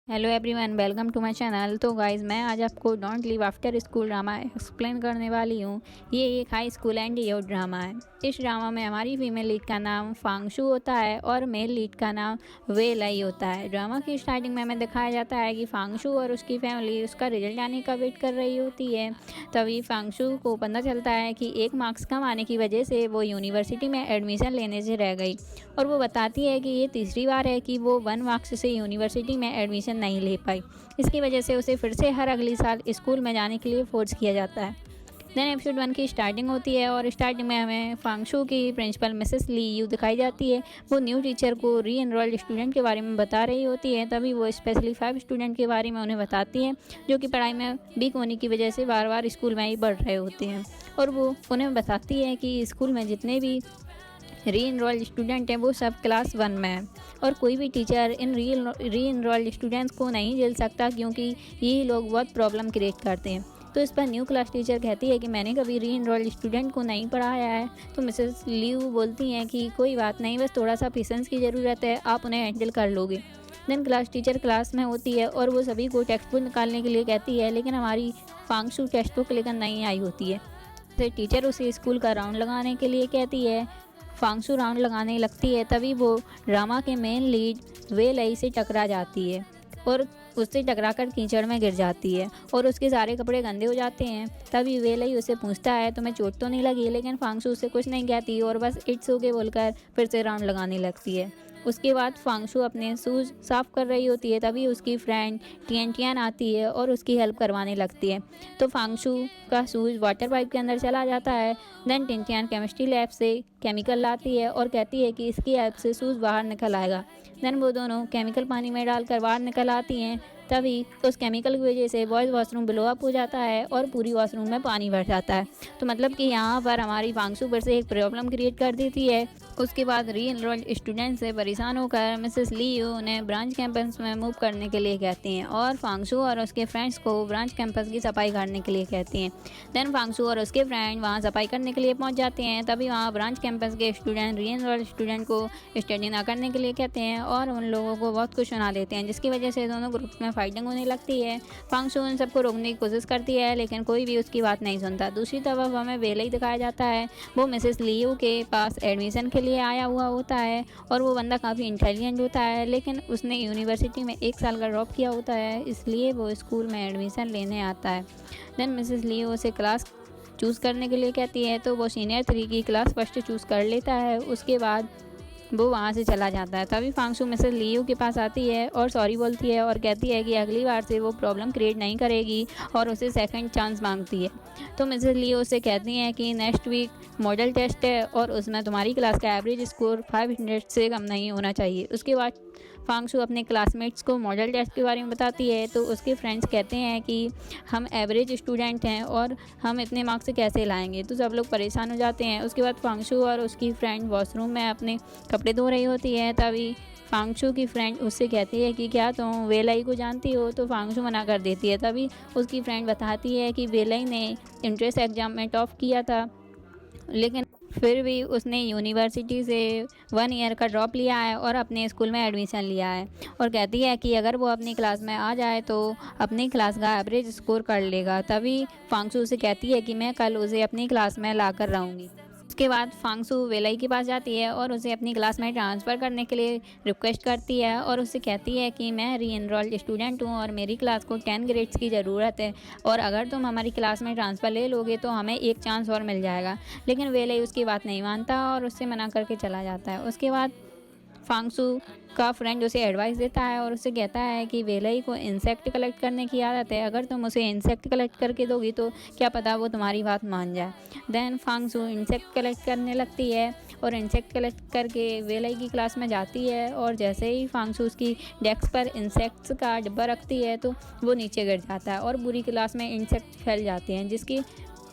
Hello everyone, welcome to my channel. तो guys, मैं आज आपको don't live after school drama explain करने वाली हूँ। ये एक high school and year drama है। इस ड्रामा में हमारी फीमेल लीड का नाम फांगशु होता है और मेल लीड का नाम वे लई होता है। ड्रामा की स्टार्टिंग में हमें दिखाया जाता है कि फांगशु और उसकी फैमिली उसका रिजल्ट आने का वेट कर रही होती है। तभी फांगशु को पता चलता है कि 1 मार्क्स कम आने की वजह से वो यूनिवर्सिटी में एडमिशन लेने से रह गई, और वो बताती है कि ये तीसरी बार है कि वो 1 मार्क्स से यूनिवर्सिटी में एडमिशन नहीं ले पाई। इसकी वजह से उसे फिर से हर अगली साल स्कूल में जाने के लिए फोर्स किया जाता है। देन एपिसोड 1 की स्टार्टिंग होती है और स्टार्टिंग में हमें फांगशु की प्रिंसिपल मिसेस ली यू दिखाई जाती है। वो न्यू टीचर को री एनरोल्ड स्टूडेंट के बारे में बता रही होती है। तभी वो स्पेशली 5 स्टूडेंट के बारे में उन्हें बताती हैं जो कि पढ़ाई में वीक होने की वजह से बार बार स्कूल में ही बढ़ रहे होते हैं। और वो उन्हें बताती है कि स्कूल में जितने भी री एनरोल्ड स्टूडेंट हैं वो सब क्लास 1 में हैं, और कोई भी टीचर इन री एनरोल्ड स्टूडेंट्स को नहीं झेल सकता क्योंकि ये लोग बहुत प्रॉब्लम क्रिएट करते हैं। तो इस पर न्यू क्लास टीचर कहती है कि मैंने कभी री एनरोल्ड स्टूडेंट को नहीं पढ़ाया है। तो मिसेस लियू बोलती हैं कि कोई बात नहीं, बस थोड़ा सा पेशेंस की ज़रूरत है, आप उन्हें हैंडल कर लोगे। देन क्लास टीचर क्लास में होती है और वो सभी को टेक्स्ट बुक निकालने के लिए कहती है, लेकिन हमारी फांगशु टेक्स्ट बुक लेकर नहीं आई होती है। तो टीचर उसे स्कूल का राउंड लगाने के लिए कहती है। फांगशु राउंड लगाने लगती है। तभी वो ड्रामा के मेन लीड वे लई से टकरा जाती है और उससे टकराकर कीचड़ में गिर जाती है और उसके सारे कपड़े गंदे हो जाते हैं। तभी वे लई उसे पूछता है, तुम्हें चोट तो नहीं लगी? लेकिन फांगशु उससे कुछ नहीं कहती और बस इट्स ओके बोलकर फिर से राउंड लगाने लगती है। उसके बाद फांगशु अपने शूज़ साफ़ कर रही होती है। तभी उसकी फ्रेंड टियन आती है और उसकी हेल्प करवाने लगती है। तो फांगशु का शूज़ वाटर पाइप के अंदर चला जाता है। देन टियन केमिस्ट्री लैब से केमिकल लाती है और कहती है कि इसकी हेल्प से शूज़ बाहर निकल आएगा। देन वो दोनों केमिकल पानी में डालकर बाहर निकल आती हैं। तभी उस केमिकल की वजह से बॉयज़ वॉशरूम ब्लो अप हो जाता है और पूरी वॉशरूम में पानी भर जाता है। तो मतलब कि यहाँ पर हमारी फांगशु फिर से एक प्रॉब्लम क्रिएट कर देती है। उसके बाद री एनरोल्ड स्टूडेंट से परेशान होकर मिसेस ली यू उन्हें ब्रांच कैंपस में मूव करने के लिए कहती हैं और फांगशु और उसके फ्रेंड्स को ब्रांच कैंपस की सफाई करने के लिए कहती हैं। देन फांगशु और उसके फ्रेंड वहाँ सफाई करने के लिए पहुँच जाते हैं। तभी वहाँ ब्रांच कैंपस के स्टूडेंट री एनरोल्ड स्टूडेंट को स्टडी ना करने के लिए कहते हैं और उन लोगों को बहुत कुछ सुना देते हैं, जिसकी वजह से दोनों ग्रुप्स में फाइटिंग होने लगती है। फांगशु उन सबको रोकने की कोशिश करती है लेकिन कोई भी उसकी बात नहीं सुनता। दूसरी तरफ हमें वेलई दिखाया जाता है। वो मिसेस लियू के पास एडमिशन के लिए आया हुआ होता है और वो बंदा काफ़ी इंटेलिजेंट होता है, लेकिन उसने यूनिवर्सिटी में 1 साल का ड्रॉप किया होता है, इसलिए वो स्कूल में एडमिशन लेने आता है। देन मिसेस लियू उसे क्लास चूज़ करने के लिए कहती है। तो वो सीनियर 3 की क्लास फर्स्ट चूज़ कर लेता है। उसके बाद वो वहाँ से चला जाता है। तभी फांगशु मिसेस लियू के पास आती है और सॉरी बोलती है और कहती है कि अगली बार से वो प्रॉब्लम क्रिएट नहीं करेगी और उसे सेकंड चांस मांगती है। तो मिसेस लियू उससे कहती हैं कि नेक्स्ट वीक मॉडल टेस्ट है और उसमें तुम्हारी क्लास का एवरेज स्कोर 500 से कम नहीं होना चाहिए। उसके बाद फांगशु अपने क्लासमेट्स को मॉडल टेस्ट के बारे में बताती है। तो उसके फ्रेंड्स कहते हैं कि हम एवरेज स्टूडेंट हैं और हम इतने मार्क्स कैसे लाएंगे। तो सब लोग परेशान हो जाते हैं। उसके बाद फांगशु और उसकी फ्रेंड वॉशरूम में अपने कपड़े धो रही होती है। तभी फांगशु की फ्रेंड उससे कहती है कि क्या तुम वेलई को जानती हो? तो फांगशु मना कर देती है। तभी उसकी फ्रेंड बताती है कि वेलई ने इंट्रेंस एग्ज़ाम में टॉप किया था, लेकिन फिर भी उसने यूनिवर्सिटी से 1 ईयर का ड्रॉप लिया है और अपने स्कूल में एडमिशन लिया है, और कहती है कि अगर वो अपनी क्लास में आ जाए तो अपनी क्लास का एवरेज स्कोर कर लेगा। तभी फांगशु उसे कहती है कि मैं कल उसे अपनी क्लास में ला कर रहूँगी। उसके बाद फांगशु वेलई के पास जाती है और उसे अपनी क्लास में ट्रांसफ़र करने के लिए रिक्वेस्ट करती है और उससे कहती है कि मैं री एनरोल्ड स्टूडेंट हूँ और मेरी क्लास को 10 ग्रेड्स की ज़रूरत है, और अगर तुम हमारी क्लास में ट्रांसफ़र ले लोगे तो हमें एक चांस और मिल जाएगा। लेकिन वेलई उसकी बात नहीं मानता और उससे मना करके चला जाता है। उसके बाद फांगशु का फ्रेंड उसे एडवाइस देता है और उसे कहता है कि वेलई को इंसेक्ट कलेक्ट करने की आदत है, अगर तुम उसे इंसेक्ट कलेक्ट करके दोगी तो क्या पता वो तुम्हारी बात मान जाए। देन फांगशु इंसेक्ट कलेक्ट करने लगती है और इंसेक्ट कलेक्ट करके वेलई की क्लास में जाती है, और जैसे ही फांगशु उसकी डेस्क पर इंसेक्ट्स का डिब्बा रखती है तो वो नीचे गिर जाता है और पूरी क्लास में इंसेक्ट फैल जाते हैं,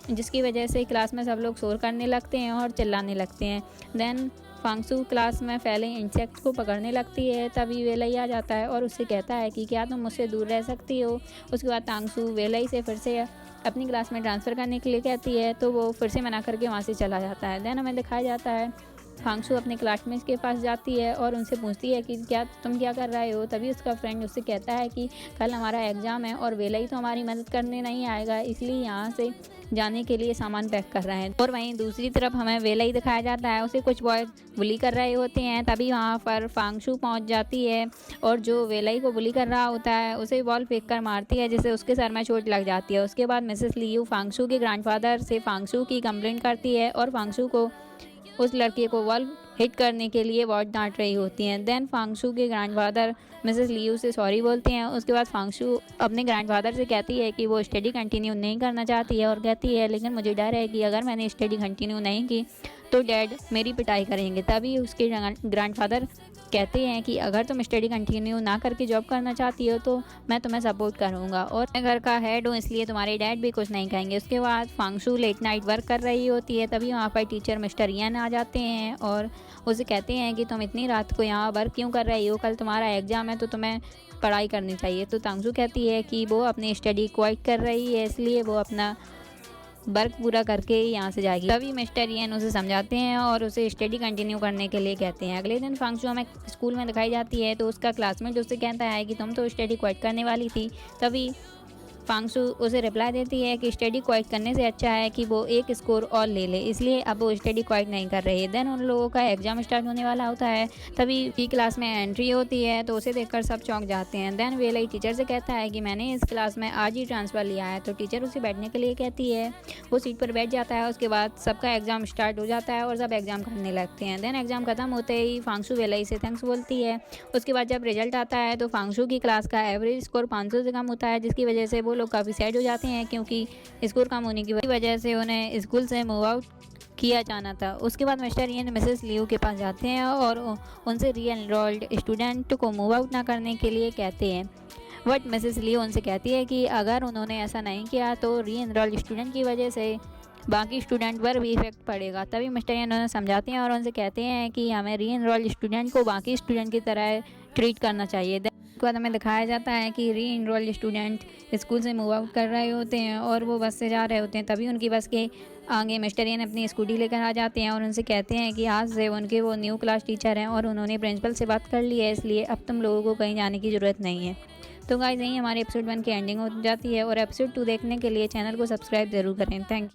जिसकी वजह से क्लास में सब लोग शोर करने लगते हैं और चिल्लाने लगते हैं। देन फांगशु क्लास में फैले इंसेक्ट को पकड़ने लगती है। तभी वेलई आ जाता है और उससे कहता है कि क्या तुम मुझसे दूर रह सकती हो। उसके बाद फांगशु वेलई से फिर से अपनी क्लास में ट्रांसफ़र करने के लिए कहती है, तो वो फिर से मना करके वहाँ से चला जाता है। देन हमें दिखाया जाता है फांगशु अपने क्लासमेट्स के पास जाती है और उनसे पूछती है कि तुम क्या कर रहे हो। तभी उसका फ्रेंड उससे कहता है कि कल हमारा एग्ज़ाम है और वेलाई तो हमारी मदद करने नहीं आएगा, इसलिए यहाँ से जाने के लिए सामान पैक कर रहे हैं। और वहीं दूसरी तरफ हमें वेलाई दिखाया जाता है, उसे कुछ बॉयज़ बुली कर रहे होते हैं। तभी वहाँ पर फांगशु पहुँच जाती है और जो वेलाई को बुली कर रहा होता है उसे बॉल फेंक कर मारती है, जिससे उसके सर में चोट लग जाती है। उसके बाद मिसेस लियू फांगशु के ग्रैंडफादर से फांगशु की कंप्लेंट करती है और फांगशु को उस लड़के को बॉल हिट करने के लिए बहुत डांट रही होती हैं। देन फांगशु के ग्रैंडफादर मिसेस लियू से सॉरी बोलते हैं। उसके बाद फांगशु अपने ग्रैंडफादर से कहती है कि वो स्टडी कंटिन्यू नहीं करना चाहती है और कहती है लेकिन मुझे डर है कि अगर मैंने स्टडी कंटिन्यू नहीं की तो डैड मेरी पिटाई करेंगे। तभी उसके ग्रैंडफादर कहते हैं कि अगर तुम स्टडी कंटिन्यू ना करके जॉब करना चाहती हो तो मैं तुम्हें सपोर्ट करूँगा और मैं घर का हेड हूँ, इसलिए तुम्हारे डैड भी कुछ नहीं कहेंगे। उसके बाद फांगशु लेट नाइट वर्क कर रही होती है। तभी वहाँ पर टीचर मिस्टर यन आ जाते हैं और उसे कहते हैं कि तुम इतनी रात को यहाँ वर्क क्यों कर रही हो, कल तुम्हारा एग्ज़ाम है तो तुम्हें पढ़ाई करनी चाहिए। तो तांगशु कहती है कि वो अपनी स्टडी क्वाइट कर रही है, इसलिए वो अपना वर्क पूरा करके यहाँ से जाएगी। तभी मिस्टर यन उसे समझाते हैं और उसे स्टडी कंटिन्यू करने के लिए कहते हैं। अगले दिन फांगशु हमें स्कूल में दिखाई जाती है तो उसका क्लासमेट उससे कहता है कि तुम तो स्टडी क्वाइट करने वाली थी। तभी फांगशु उसे रिप्लाई देती है कि स्टडी क्वाइट करने से अच्छा है कि वो एक स्कोर और ले ले, इसलिए अब वो स्टडी क्वाइट नहीं कर रही है। देन उन लोगों का एग्जाम स्टार्ट होने वाला होता है। तभी ई क्लास में एंट्री होती है तो उसे देखकर सब चौंक जाते हैं। देन वेलाई टीचर से कहता है कि मैंने इस क्लास में आज ही ट्रांसफ़र लिया है। तो टीचर उसे बैठने के लिए कहती है, वो सीट पर बैठ जाता है। उसके बाद सबका एग्ज़ाम स्टार्ट हो जाता है और सब एग्ज़ाम करने लगते हैं। देन एग्ज़ाम खत्म होते ही फांगशु वेलाई से थैंक्स बोलती है। उसके बाद जब रिजल्ट आता है तो फांगशु की क्लास का एवरेज स्कोर 500 से कम होता है, जिसकी वजह से वो लोग काफ़ी सैड हो जाते हैं क्योंकि स्कोर कम होने की वजह से उन्हें स्कूल से मूव आउट किया जाना था। उसके बाद मिस्टर यन मिसेस लियू के पास जाते हैं और उनसे री एनरोल्ड स्टूडेंट को मूव आउट ना करने के लिए कहते हैं। बट मिसेस लियू उनसे कहती है कि अगर उन्होंने ऐसा नहीं किया तो री एनरोल्ड स्टूडेंट की वजह से बाकी स्टूडेंट पर भी इफेक्ट पड़ेगा। तभी मिस्टर यन उन्हें समझाते हैं और उनसे कहते हैं कि हमें री एनरोल्ड स्टूडेंट को बाकी स्टूडेंट की तरह ट्रीट करना चाहिए। उसके बाद हमें दिखाया जाता है कि री इनरोल्ड स्टूडेंट स्कूल से मूव आउट कर रहे होते हैं और वो बस से जा रहे होते हैं। तभी उनकी बस के आगे मिस्टर यन अपनी स्कूटी लेकर आ जाते हैं और उनसे कहते हैं कि आज से उनके वो न्यू क्लास टीचर हैं और उन्होंने प्रिंसिपल से बात कर ली है, इसलिए अब तुम लोगों को कहीं जाने की ज़रूरत नहीं है। तो गाइस यही हमारे एपिसोड 1 की एंडिंग हो जाती है और एपिसोड 2 देखने के लिए चैनल को सब्सक्राइब ज़रूर करें। Thank you.